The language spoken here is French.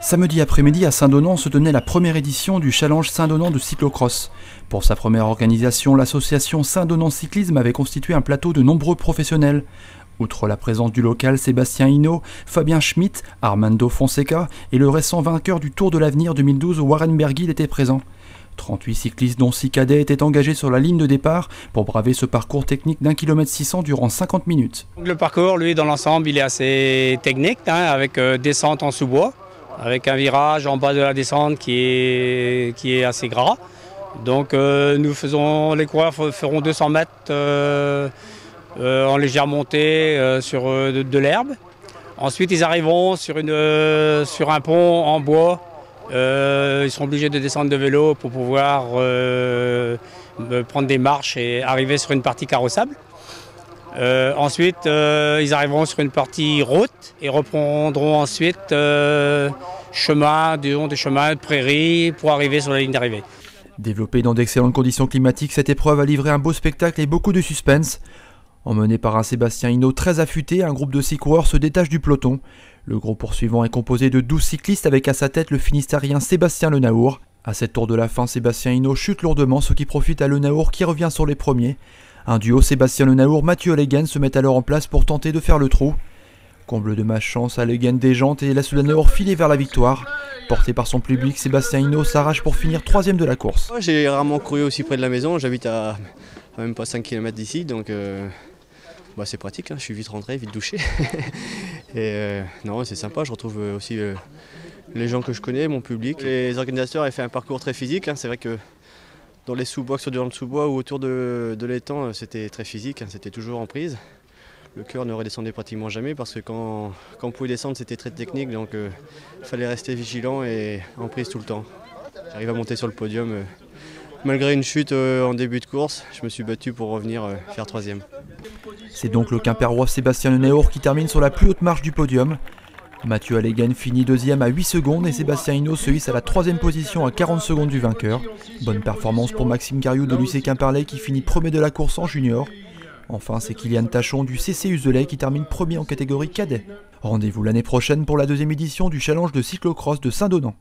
Samedi après-midi à Saint-Donant se tenait la première édition du Challenge Saint-Donant de cyclocross. Pour sa première organisation, l'association Saint-Donant Cyclisme avait constitué un plateau de nombreux professionnels. Outre la présence du local Sébastien Hinault, Fabien Schmitt, Armando Fonseca et le récent vainqueur du Tour de l'Avenir 2012 Warren Barguil étaient présents. 38 cyclistes dont 6 cadets étaient engagés sur la ligne de départ pour braver ce parcours technique d'1 km 600 durant 50 minutes. Le parcours, lui, dans l'ensemble, il est assez technique, avec descente en sous-bois, avec un virage en bas de la descente qui est assez gras. Donc les coureurs feront 200 mètres en légère montée sur de l'herbe. Ensuite, ils arriveront sur un pont en bois. Ils seront obligés de descendre de vélo pour pouvoir prendre des marches et arriver sur une partie carrossable. Ensuite, ils arriveront sur une partie route et reprendront ensuite des chemins de prairie pour arriver sur la ligne d'arrivée. Développée dans d'excellentes conditions climatiques, cette épreuve a livré un beau spectacle et beaucoup de suspense. Emmené par un Sébastien Hinault très affûté, un groupe de 6 coureurs se détache du peloton. Le groupe poursuivant est composé de 12 cyclistes avec à sa tête le Finistérien Sébastien Le Naour. À cette tour de la fin, Sébastien Hinault chute lourdement, ce qui profite à Le Naour qui revient sur les premiers. Un duo Sébastien Le Naour, Mathieu Allegain se met alors en place pour tenter de faire le trou. Comble de malchance, Allegain déjante et laisse Le Naour filer vers la victoire. Porté par son public, Sébastien Hinault s'arrache pour finir 3e de la course. J'ai rarement couru aussi près de la maison, j'habite à même pas 5 km d'ici, donc c'est pratique, je suis vite rentré, vite douché. Et non, c'est sympa, je retrouve aussi les gens que je connais, mon public. Les organisateurs avaient fait un parcours très physique, c'est vrai que dans les sous-bois, sur le sous-bois ou autour de l'étang, c'était très physique, c'était toujours en prise. Le cœur ne redescendait pratiquement jamais parce que quand on pouvait descendre, c'était très technique, donc il fallait rester vigilant et en prise tout le temps. J'arrive à monter sur le podium. Malgré une chute en début de course, je me suis battu pour revenir faire 3e. C'est donc le Quimpérois Sébastien Le Naour qui termine sur la plus haute marche du podium. Mathieu Allegain finit 2e à 8 secondes et Sébastien Hinault se hisse à la 3e position à 40 secondes du vainqueur. Bonne performance pour Maxime Gariou de l'UC Quimperlé qui finit premier de la course en junior. Enfin, c'est Kylian Tachon du CC Uzelay qui termine premier en catégorie cadet. Rendez-vous l'année prochaine pour la 2e édition du Challenge de cyclocross de Saint-Donant.